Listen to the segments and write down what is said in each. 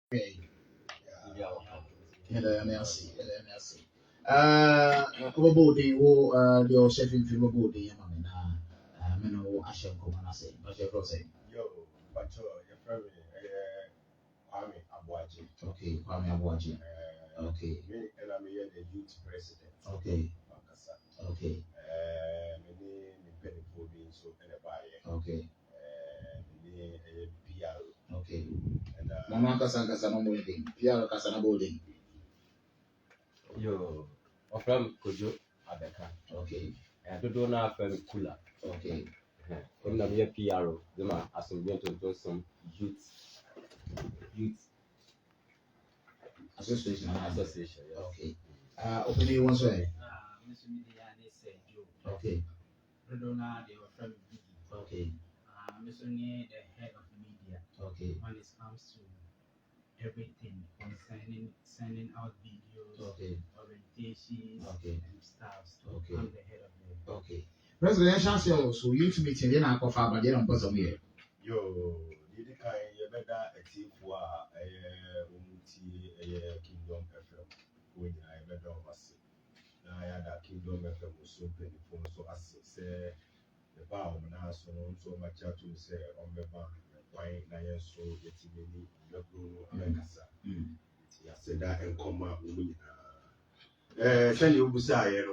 Okay. Merci. Merci. Obodi wo the chef in film obodi yama na me no ahye nkoma na say. What you say? Yo, but your friend, Kwame Abuaji. Okay, Kwame Abuaji. Okay. Me and I'm here the youth president. Okay. Makasa. Okay. Me penny for being so and a buyer. Okay. Me a PR. Okay. And Mama kasa no boarding. Pia kasa na boarding. Yo, from Kojo Abeka. Okay. I don't know from Kula. Okay. I'm not here PRO. Them are Asomdweoo to do some youth Association. association. Yeah. Okay. Opening one way. Mr. Media, they say Joe. Okay. Rodona, they were from Biggie. Okay. Mr. Nye, the head of media. Okay. When it comes to everything concerning sending out videos, Okay. orientations, Okay. and stuff. So Okay. I'm the head of the. Okay. Presidential sales, so youth meeting, then I cover, but they don't put some here. yo, you kind you better a team for a Kingdom FM. When I better was now I had a Kingdom FM was so painful. So as say the bow now so much to say on the bank, why I so it's many America. I said that and come up with send you beside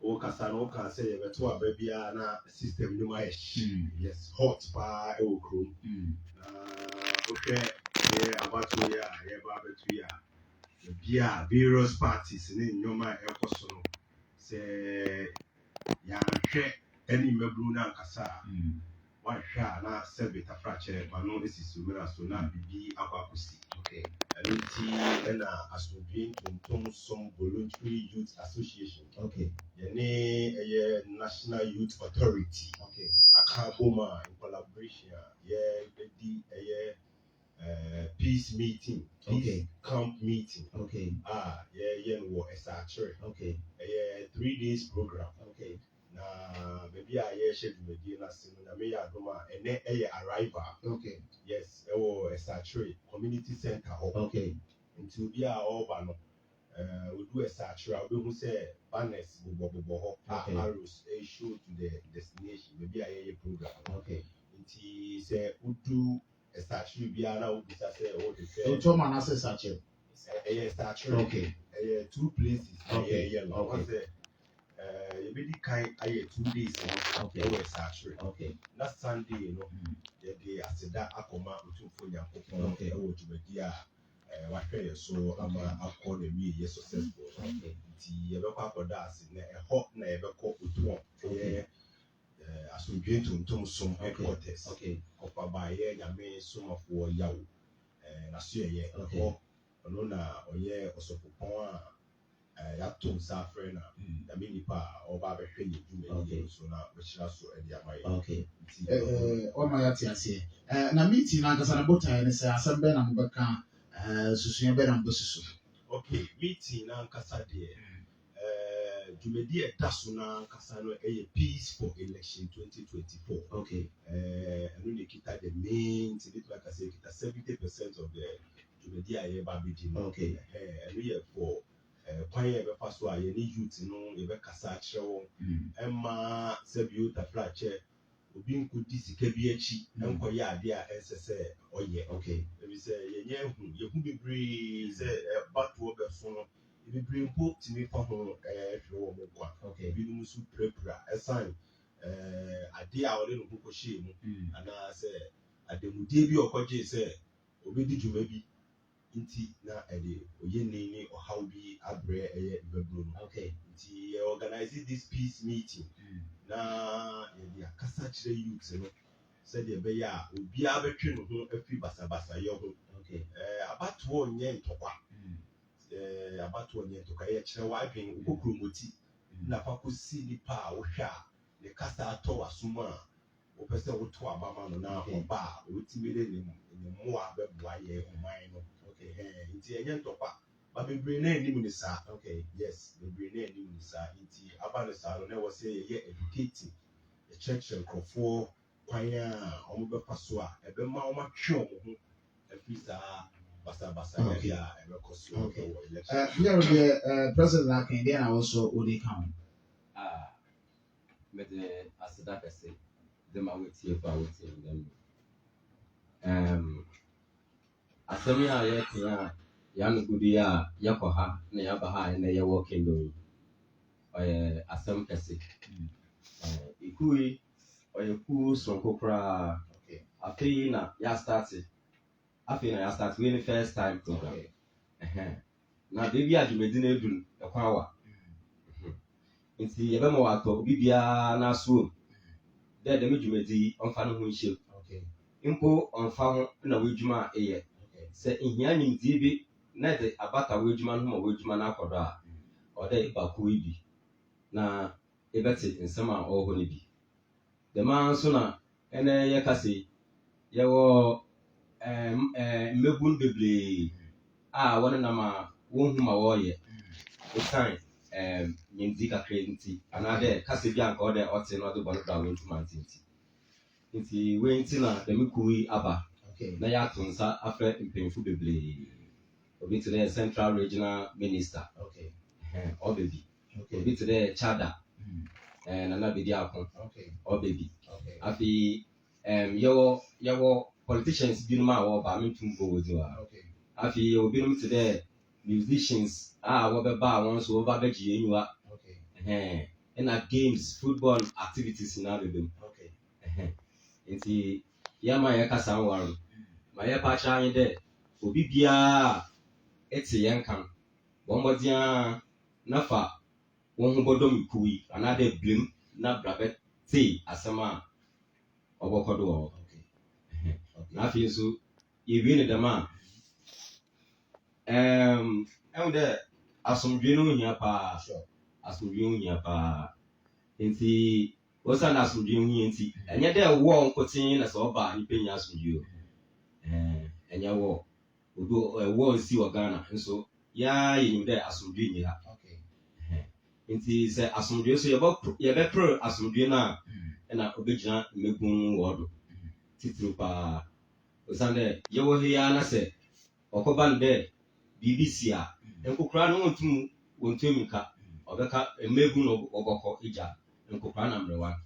o kasa no ka say be to baby na system ni ma yes hot pa e wo krom okay about to ya ba betu ya bia various parties ni nyoma e koso no say ya hwe any mebru na kasa wa hwa na sebe ta fracture ba no esi mera so na bibi akwakusi Okay. and Asomdweoo Ntonton some voluntary youth association. Okay. A national youth authority. Okay. Akaboma in collaboration. Peace meeting. Peace Okay. camp meeting. Okay. No Okay. 3 days program. Okay. Na maybe schedule again as na me ya doma ene arrival. Okay. Yes, a community center. Okay. Until we are all banner. We do a search. We will say banners, arrows, a show to the destination. Maybe a program. Okay. Until say we do a search. We are now we say what they say. So Tom and Assess Satchel. A search. Okay. 2 places. Okay. Okay. You really kind. 2 days. Okay. Search. Okay. Last Sunday, you know, they said that Akoma to for your okay. To be what so I'm call the me yes successful. Okay. The ever for that in a hot never call with one. Asomdweoo Ntonton some headquarters. Okay. Of by a main sum of war yaw. And I see a Okay. Alona or yeah or so for that to Safrena. The mini pa or Baba Henry do so now which also a Okay. All my attendance here. Na meeting na kasa na bota ne say asembe na mbeka susua be na mbosusu. Okay, meeting na kasa de Jumedi etaso na kasa no peace for election 2024. Okay. And when they kita the main bit like I say kita 70% of the Jumedi aye babidi. Okay. And we for kwan ye be faso aye ni youth no ye be kasa kire emma se bi youth afrache obi nkodi sika bi achi enko ye ade a ensese oye. Okay. Let say ye hu bebre say batwo be so no bebre mpo timi fa ho hwe wo mo kwa. Okay. Bi no musu prepra esan ade a ole no ko hye mu ana say ademudie bi okoje say obi di dwuma bi nti na oye nini or how be abre bebro. Okay. Nti organize this peace meeting na ye akasa kire youth no said ye be ya obi abetwe no ho afi basabasa ye ho. Okay. Abatoɔ nye ntɔkwa. Abatoɔ nye ntɔkwa ye kire wa adwen okokromoti na fa ko si nipa a wohwa a ne kasa atɔ wasom a wopese woto abama no na oba a wotimi de ne mo a beboa ye oman no. Okay. Nti enye ntɔkwa ba bebre na anim ni sa. Okay. Yes, bebre na anim ni sa. Nti aba ne sa no na wo say ye educating the church nkrofo kwan a omo be fa so a ebe ma o ma twe omo ho Fisa basa Okay. ya rekoso Okay. or election. Here the president like Indian also Odi count. But as that I say, them I will see for them. Asɛm a yɛka a yɛano gudi a yɛkɔ ha na yɛaba ha na yɛwɔ kendo yi ɔyɛ asɛm kɛse. Ekuo yi ɔyɛ kuo sononko koraa. Afei na yɛastarte wei ne first time program. Na beebi a dwumadi no aduru ɛkwan wa. Nti yɛbɛma wɔatɔ obi biara n'asoɔ dɛ dɛm dwumadi ɔmfa ne ho nhyɛ mpo ɔmfa ho na wɔadwuma a ɛyɛ. Sɛ nhia nimdie bi na de abata w'adwuma no ma w'adwuma no akɔdɔ a ɔdɛ baako yi bi na ɛbɛte nsɛm a ɔwɔ hɔ no bi. Dɛm ara nso na ɛnɛ yɛka sɛ yɛwɔ mmabun bebree a wɔnenam a wɔnhu ma wɔreyɛ ɛsiane nimdie kakra nti anaadɛ kasa bi anka ɔdɛ ɔte na ɔde bɔ no bra wɔntuma nti nti wei nti na dɛm kuo yi aba na yɛato nsa afrɛ mpanyinfo bebree. Obi te dɛ Central Regional Minister ɔbɛ bi. Obi te dɛ Chada Nana Bedi Ako ɔbɛ bi. Afei yɛwɔ politicians binom a wɔba mentum bɔ wɔdzi hɔ a. Afei yɛwɔ binom te dɛ musicians a wɔbɛba a wɔn nso wɔba bɛgye yɛnyiwa. Ɛna games football activities na bɛbɛ mu. Nti yɛma yɛkasa nware no ma yɛpa kyerɛ anyị dɛ obi biara ɛte yɛn ka wɔn mmɔden na fa wɔn ho bɔdɔm kuo yi anaadɛ blem na bra bɛte asɛm a ɔbɔkɔ do wɔ hɔ. Na afei nso yɛwie ne dɛm a ɛhu dɛ asomdwe no hia paa. Asomdwe ho hia paa. Nti wɔsan na asomdwe ho hia nti ɛnyɛ dɛ wɔn nkoten na sɛ ɔba nipa nya asomdwe o. Ɛnyɛ wɔ obi ɛwɔ nsi wɔ Ghana nso yaa yɛnim dɛ asomdwe nyi ha. Nti sɛ asomdwe so yɛbɛpere asomdwe no a ɛna obɛgyina mmabun wɔ do titiri paa. Osan dɛ yɛwɔ ha yi ara na sɛ ɔkɔba no dɛ biribi si a nkokora no wɔntum nka ɔbɛka mmabun no ɔbɔkɔ egya nkokora na mmerewa.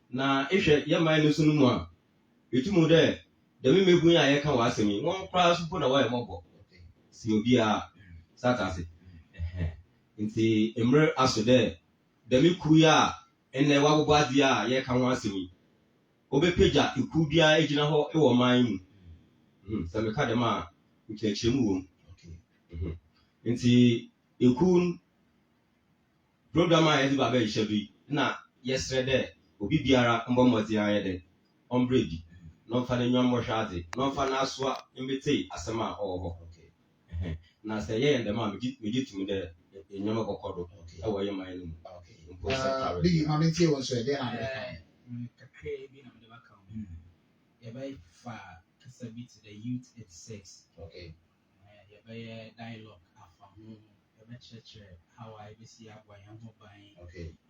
Na ehwɛ yɛman no so no mu a etum dɛ dɛm mmabun a yɛka wɔ asɛm yi wɔn koraa so po na wɔyɛ mmɔbɔ si obi a sata ase. Nti mmerɛ aso dɛ dɛm kuo yi a ɛnɛ wɔabobɔ adeɛ a yɛka ho asɛm yi wɔbɛpagya ekuo biara gyina hɔ wɔ ɔman mu. Sɛ meka dɛm a nkyerɛkyerɛmu wɔ mu. Nti ekuo program a yɛde ba bɛyɛ bi na yɛsrɛ dɛ obi biara mbɔ mmɔden ayɛ dɛ ɔmbrɛ bi na ɔmfa n'enyiwa mmɔhwɛ ade na ɔmfa n'asoa mbɛte asɛm a ɔwɔ hɔ. Na sɛ yɛyɛ dɛm a megye tumi dɛ nneɛma kɔkɔ do ɛwɔ yɛ man no mu. Bigi ma mentie wɔn so ɛdeɛ na kakra bi na mede baka ho. Yɛbɛfa kasa bi te the youth at 6. Yɛbɛyɛ dialogue afa ho. Yɛbɛkyerɛkyerɛ how I bɛsi aboa yɛn ho ban.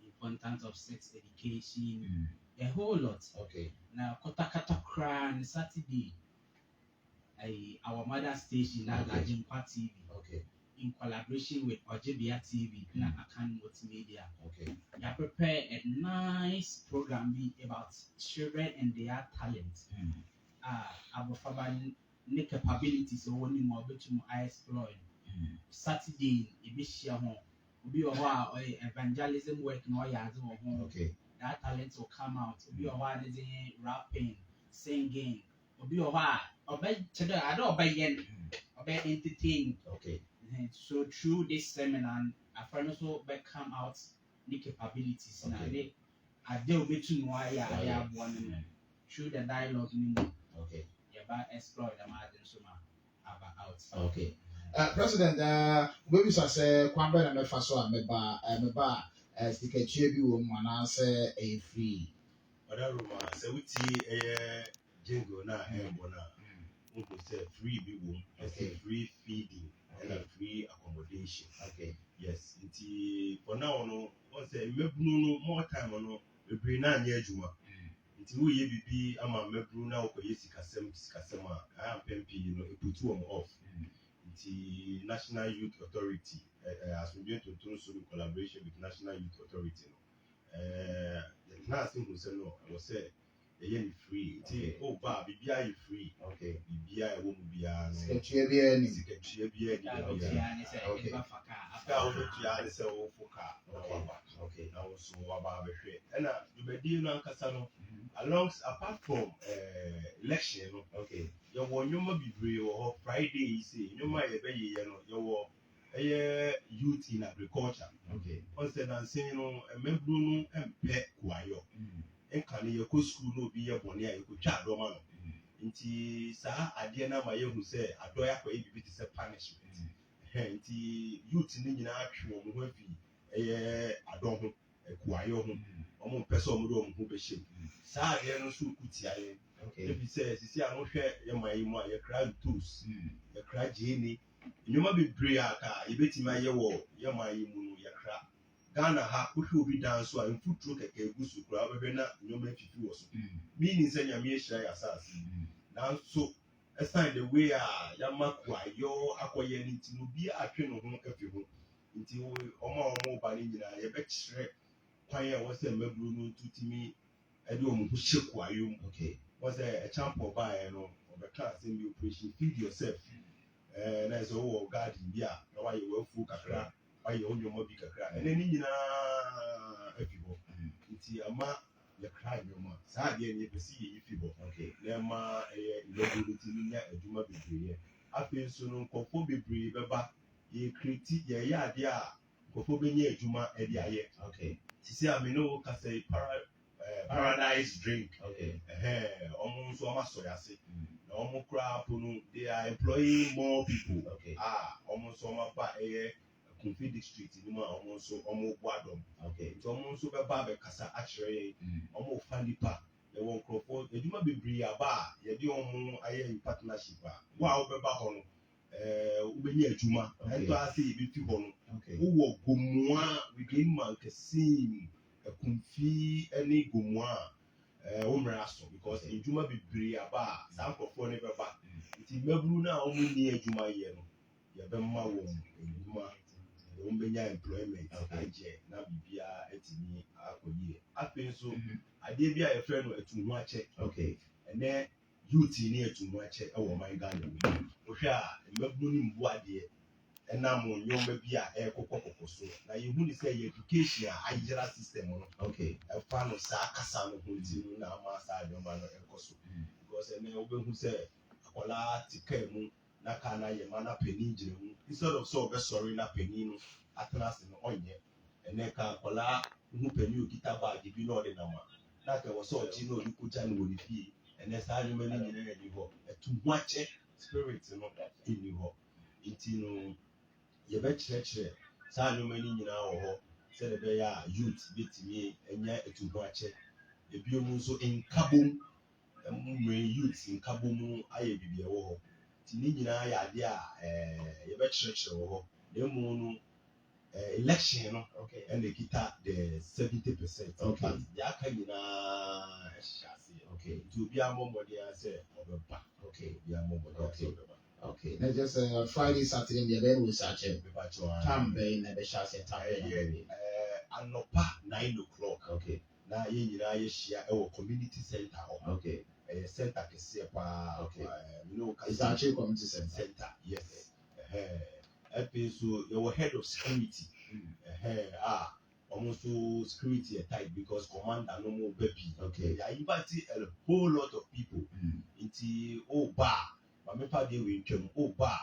Importance of sex education. A whole lot. Na kɔtakata koraa ne Saturday our mother station na Lajimpa TV. In collaboration with Ojibia TV and Akan Multimedia. You prepare a nice program about children and their talent. Our father capabilities so only more to explore. Saturday, Ibishia home. Be a while evangelism work no yards or home. That talent will come out. Be a while rapping, singing. Be a while. Obey today, I don't obey entertain. So through this seminar, a friend also come out the capabilities. Now they are there to know why I have one through the dialogue. Yeah, but explore the margin so about. President, we say kwamba na mefa so meba sticker bi wo mu anaasɛ ɛyɛ free. Odaruma sɛ wuti jingle na bona nko sɛ free bi wo mu free feeding and free accommodation. Yes, nti for now no on say mebunu no more time no bebre na anya adwuma. nti woyɛ bibi ama mmaburu na wokɔyɛ sikasɛm a ampɛn pii no ɛputu wɔn off nti National Youth Authority Asomdweoo Ntonton so in collaboration with National Youth Authority no yɛtena ase hu sɛ no ɛwɔ sɛ ɛyɛ ne free nti woba biribiara yɛ free biribiara ɛwɔ mu biara no Sikatua biara ni. sikatua biara Kaa ni otua ne sɛ ɛba fa kaa. sika a wobɛtua ne sɛ wofo kaa na waba na wo so waba abɛhwɛ ɛna dwumadie no ankasa no apart from election no yɛwɔ nnwoma bebree wɔ hɔ Friday yi sei nnwoma a yɛbɛyɛyɛ no yɛwɔ ɛyɛ youth in agriculture ɔnsɛ nansen no mmaburu no mpɛ kuayɔ nka ne yɛkɔ sukuu na obi yɛ bɔne a yɛkɔtwa adɔma no nti saa adeɛ no ama yɛhu sɛ adɔyɛ akɔyɛ biribi te sɛ punishment nti youth no nyinaa atwe wɔn ho afi ɛyɛ adɔ ho kuayɔ ho wɔn mpɛ sɛ wɔn de wɔn ho bɛhyɛ mu saa adeɛ no nso kutia yɛn ebi sɛ sisi a wɔhwɛ yɛma yi mu a yɛkra ntos yɛkra gyeene nnwoma bebree a ka yɛbɛtumi ayɛ wɔ yɛma yi mu no yɛkra Ghana ha wohwɛ obi dan so a mfuturo kɛkɛ egu so koraa wobɛhwɛ na nnwoma afifi wɔ so meaning sɛ nyame ahyira yɛ asase nanso ɛsan the way a yɛama kuayɔ akɔyɛ no nti no obi atwe ne ho afi ho nti wɔn a wɔn ba no nyinaa yɛbɛkyerɛ kwan a wɔsɛ mmaburu no tutumi ɛde wɔn ho hyɛ kuayɔ mu wɔsɛ ɛkyampɔ baeɛ no ɔbɛka asɛm bi operation feed yourself na ɛsɛ wɔwɔ garden bi a na wayɛ wɔafuo kakra wayɛ wɔn nneɛma bi kakra ɛnna ne nyinaa afi hɔ nti ama yɛkra nneɛma saa adeɛ no yɛpɛ sɛ yɛyi fi hɔ na ɛma ɛyɛ mmaburu no ti no nya adwuma bebree afei nso no nkɔfoɔ bebree bɛba yɛkreti yɛyɛ adeɛ a nkɔfoɔ bɛnya adwuma de ayɛ sisi a me ne wo kasa yi paradise drink ɔmo nso ɔmo asɔ yase na ɔmo koraa po no they are employing more people ɔmo nso ɔmo aba ɛyɛ Kumfi district ni mu a ɔmo nso ɔmo bɔ adɔm nti ɔmo nso bɛba abɛkasa akyerɛ yɛn ɔmo fa nipa yɛwɔ nkurɔfoɔ adwuma bebree aba a yɛde ɔmo ayɛ in partnership a wo a wobɛba hɔ no wobɛnya adwuma ɛntɔ ase yɛbɛfi hɔ no wowɔ Gomua within Mankasim Kumfi ne Gomua a wo mmerɛ aso because adwuma bebree aba a saa nkurɔfoɔ no bɛba nti mmaburu no a ɔmo nni adwuma yɛ no yɛbɛma wɔn adwuma wɔn bɛnya employment agye na biribiara atumi akɔ yie afei nso adeɛ bi a yɛfrɛ no atu ho akyɛ ɛnɛ youth ne atu ho akyɛ ɛwɔ ɔman Ghana mu wohwɛ a mmaburu no mbu adeɛ ɛnam nneɛma bi a ɛrekɔkɔ so na yɛhu ne sɛ yɛ education a ayera system no ɛfa no saa kasa no ho nti no na ama saa nneɛma no ɛkɔ so because ɛnɛ wobɛhu sɛ akwadaa te kaa mu na kaa no ayɛ ma na panin gyina mu instead of sɛ ɔbɛsɔre na panin no atena ase no ɔnyɛ ɛnɛ ka akwadaa ho panin okita baage bi na ɔde nam a na ka wɔ sɛ ɔgye na ɔde kogya no wɔ ne fie ɛnɛ saa nneɛma no nyinaa yɛ hɔ ɛtu ho akyɛ spirit no ɛnni hɔ nti no yɛbɛkyerɛkyerɛ saa nneɛma no nyinaa wɔ hɔ sɛdeɛ ɛbɛyɛ a youth bɛtumi anya ɛtu ho akyɛ ebio mu nso nkabom mmerɛ youth nkabom ayɛ biribi ɛwɔ hɔ nti ne nyinaa yɛ adeɛ a yɛbɛkyerɛkyerɛ wɔ hɔ na emu no election no ɛna ekita the 70% but deɛ aka nyinaa ɛhyehyɛ aseɛ nti obiara mmɔ mmɔden sɛ ɔbɛba obiara mmɔ mmɔden sɛ ɔbɛba. Na just Friday, Saturday, the event will start. Time being the chance time. Anopa 9 o'clock. Na yɛn nyinaa yɛhyia ɛwɔ community center hɔ. Center kɛseɛ paa. It's actually community center. Yes. Afei so yɛwɔ head of security. Almost security are tight because commander no more baby. I invited a whole lot of people. Into bar. Mamepa de we twam ba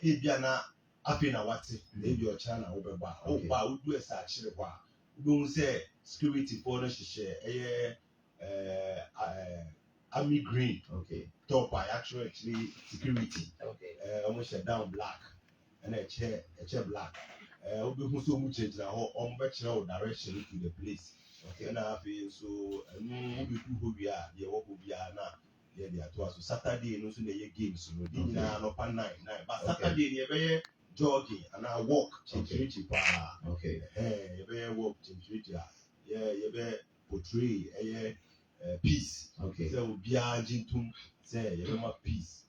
ebia na afei na wate na ebi ọcha na wobeba ba wodu esa akyere hɔ a wobɛhu sɛ security for no hyehyɛ army green top a actually security almost shut down black and a chair black wobɛhu sɛ ɔmo gyinagyina hɔ ɔmo bɛkyerɛ wo direction to the place na afei so ɛno wobɛdu hɔ wie a deɛ wɔ hɔ biara na yɛde ato aso Saturday no nso na ɛyɛ games no di nyinaa nɔpa 9 but Saturday no yɛbɛyɛ jogging anaa walk kyinkyirikyi paa yɛbɛyɛ walk kyinkyirikyi a yɛbɛ portray ɛyɛ peace. Okay. Sɛ obiara gye ntom sɛ yɛbɛma peace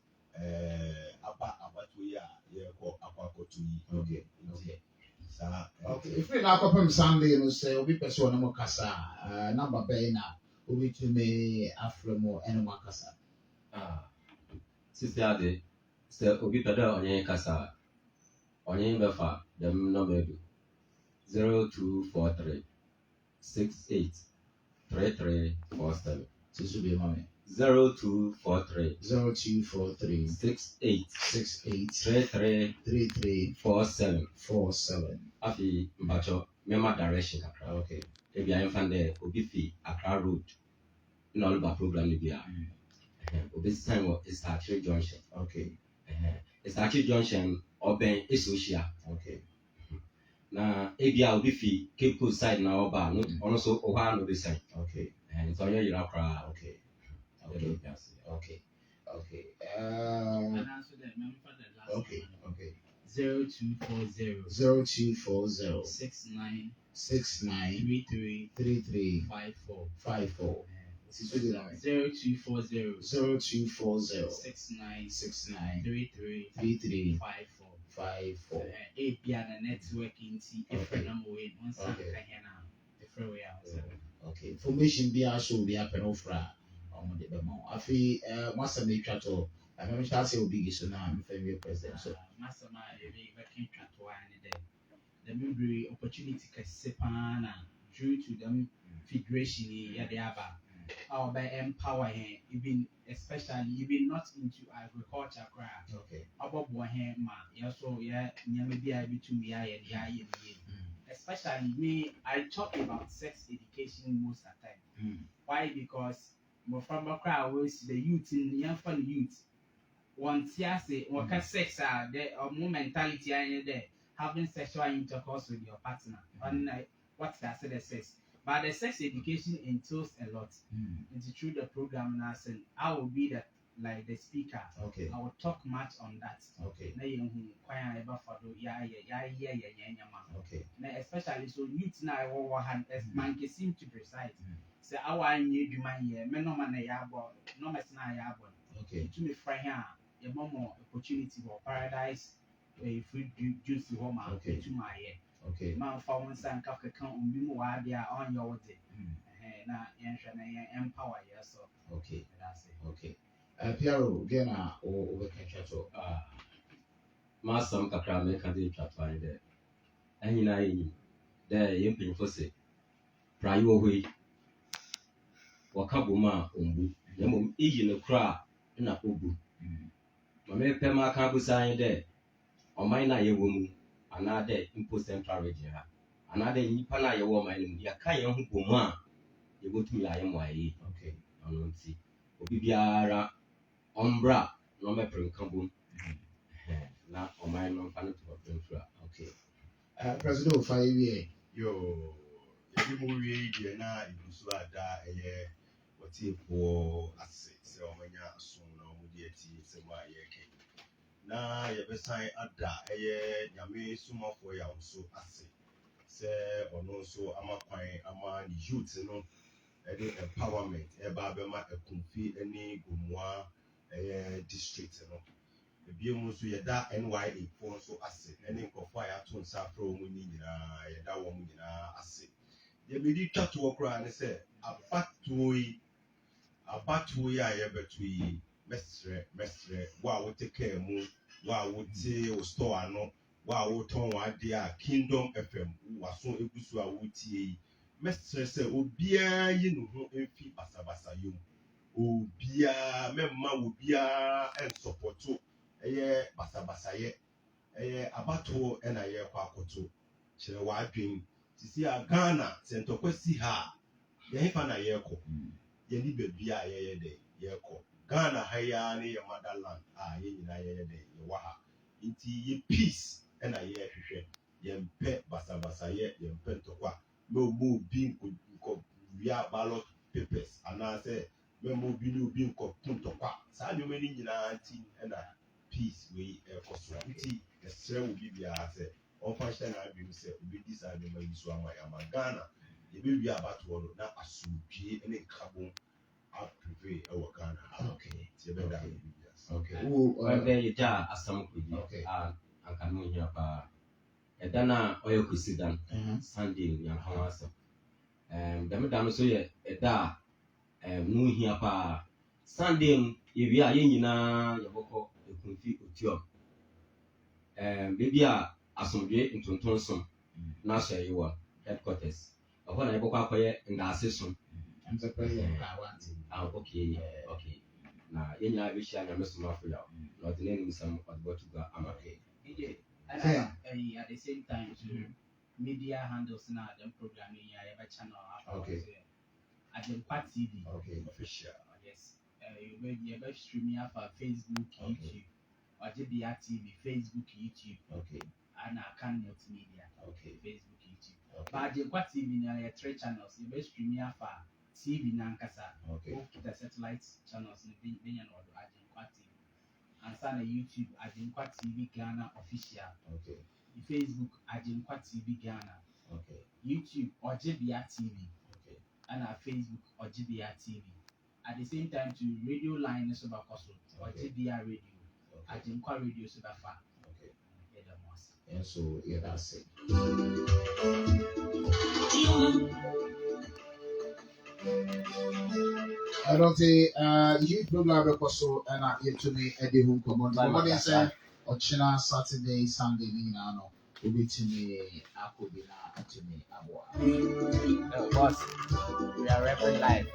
aba abatoɔ yi a yɛrekɔ akɔto yi. Okay. Nti saa. Okay. If you're not going Sunday, you say obi person na mo kasa number bɛyɛ na obi tumi afro mo ɛna mo kasa. Sisi ade sɛ obi pɛ dɛ ɔnye kasa ɔnye bɛfa dɛm nɔmba du 0243 68 3347 Sisu bi ma me. 0243 0243 68 68 33 33 47 47. Afi mpacho mema direction kakra. Okay. Ebi ayɛ fan dɛ obi fi Accra Road na ɔleba program no bi a obi sign wɔ Isakiri Junction. Okay. Isakiri Junction ɔbɛn Esohyia. Okay. Na ebi a obi fi Cape Coast side na ɔba no ɔno so ɔhɔ a no de sign. Okay. Nti ɔnyɛ yira koraa. Okay. Okay. Okay. Okay. And answer that, remember the last Okay. one. Okay. 0240 0240 69 69 33 33 54. 54. Sisu bi ma me. 0240 0240 69 69 33 33 54. 54. API and network into a friend number way once I Okay. can the freeway out. Okay. Information bi aso bi apɛ no fra ɔmo de bɛma wo. Afei mo asɛm na etwa to ɛmɛ mi hyɛ ase obi gi so na mfɛ wie president so. Masama ebi bɛka twatoa ne dɛ the memory opportunity kɛse paa na due to them federation yi yɛde aba a ɔbɛ empower hɛn even especially even not into agriculture koraa Okay. ɔbɛboa hɛn ma yɛso yɛ nneɛma bi a ebitumi yɛ ayɛ de ayɛ ne yie especially me I talk about sex education most of the time. Why? Because mmɔframma koraa a wɔsi the youth in yɛmfa no youth wɔnte ase wɔka sex a the ɔmo mentality ayɛ dɛ having sexual intercourse with your partner ɔno what's that say the sex but the sex education entails a lot. It's through the program now saying I will be the speaker. Okay. I will talk much on that. Okay. Na yɛn hu kwan a yɛbɛfa do yɛayɛ yɛn nneɛma. Okay. Na especially so youth na ɛwɔ ha man ke seem to precise. Sɛ awa anyɛ adwuma yɛ me nɔma na yɛabɔ nɔma si na yɛabɔ. Okay. Tumi fra here a yɛbɔ mo opportunity wɔ paradise free juice hɔ ma tumi ayɛ. Okay. Man fa wɔn nsa nka keka obi mu wɔ adeɛ a ɔnyɛ wɔ de. Na yɛnhwɛ na yɛn empower yɛ so. Okay. That's it. Okay. Piero, again, we can chat to. Masam kakra me ka de twatwa ne dɛ anyina yɛ dɛ yɛ mpanyinfo sɛ prae wɔ hɔ yi wɔka bom a ɔmbu na mmom eyi ne kora na ɔbu ma mepɛ ma aka abusa nye dɛ ɔman na yɛwɔ mu anaa dɛ mpo central region ha anaa dɛ nnipa na yɛwɔ ɔman no mu yɛka yɛn ho bom a yɛbɛtumi ayɛ mo ayɛ Okay. ɔno nti obi biara ɔmbra na ɔmɛpere nka bom na ɔman no mfa no to ɔpɛmfra. Okay. President of Fire, Yo, yɛde mu wie yi deɛ na ebi nso ada ɛyɛ wɔtiefoɔ ase sɛ wɔmanya asom na wɔde atie nsɛm a yɛreka na yɛbɛsan ada ɛyɛ nyame somafoɔ yɛ nso ase sɛ ɔno nso ama kwan ama ne youth no ɛde empowerment ɛba abɛma ɛkumfi ne gomua ɛyɛ district no ebiem nso yɛda NYA foɔ nso ase ɛne nkurɔfoɔ a yɛato nsa afrɛ wɔn ni nyinaa yɛda wɔn nyinaa ase deɛ mede twa toɔ koraa ne sɛ abatoɔ yi a yɛbɛto yi mɛsrɛ wo a wote kaa mu wo a wote wo store ano wo a wotɔn w'adeɛ a Kingdom FM waso egu so a wotie yi mɛsrɛ sɛ obiara yi ne ho mfi basabasayɛ mu obiara mɛmma obiara ɛnsɔpɔto ɛyɛ basabasayɛ ɛyɛ abatoɔ ɛna yɛrekɔ akɔto kyerɛ w'adwen sisi a Ghana sɛ ntɔkwa si ha a yɛhefa na yɛrekɔ yɛni baabi a yɛyɛ dɛ yɛrekɔ Ghana ha yi ara ne yɛ motherland a yɛn nyinaa yɛyɛ dɛ yɛwɔ ha nti yɛ peace ɛna yɛrehwehwɛ yɛmpɛ basabasayɛ yɛmpɛ ntɔkwa mɛmo obi nkɔwia ballot papers anaasɛ mɛmo obi ne obi nkɔto ntɔkwa saa nneɛma no nyinaa nti ɛna peace wei ɛkɔ so nti yɛsrɛ wo bibiara sɛ ɔmfa hyɛ n'adwene sɛ obɛdi saa nneɛma yi so ama yɛama Ghana yɛbɛwie abatoɔ no na asomdwie ne nkabom approve ɛwɔ Ghana. Okay. Ti yɛ bɛ da. Okay. Yes. Okay. Ɔbɛ yɛ gya asɛm kɔ yi Okay. a anka no hia paa. Ɛda na ɔyɛ kwesi dan Sunday yɛn ho asɛm. Dɛm da no so yɛ ɛda a no hia paa. Sunday no yɛwie a yɛn nyinaa yɛbɛkɔ ekunfi otuam. Baabi a Asomdweoo Ntonton som na ahyɛ yi wɔ headquarters. Ɛhɔ na yɛbɛkɔ akɔyɛ ndaase som. I'm surprised I want it. Okay. Na yɛn nyinaa bɛhyia nyame som afo yaw. Na ɔde n'anim nsɛm ɔde bɛto gua ama. Okay. At the same time, media handles now the program in your channel. Okay. At the TV. Okay. Official. Yes. You better streaming off Facebook, YouTube, or JBR TV, Facebook, YouTube. Okay. And I can multimedia. Okay. Facebook, YouTube. Okay. But the TV now you 3 channels. You better streaming off TV nankasa. Okay. The satellite channels in the TV. And sign a YouTube Ajinkwa TV Ghana official. Okay. Facebook Ajinkwa TV Ghana. Okay. YouTube Ojibia TV. Okay. And our Facebook Ojibia TV. At the same time to radio line is about Ojibia Radio. Ajinkwa Radio Subafa. Okay. Yeah, the most. And so yeah, that's it. I don't say youth program so and I get to me at the home command. What is Ochina Saturday, Sunday, no. Ubi to me, Akubina, to me, Abwa. Boss, we are rapping live.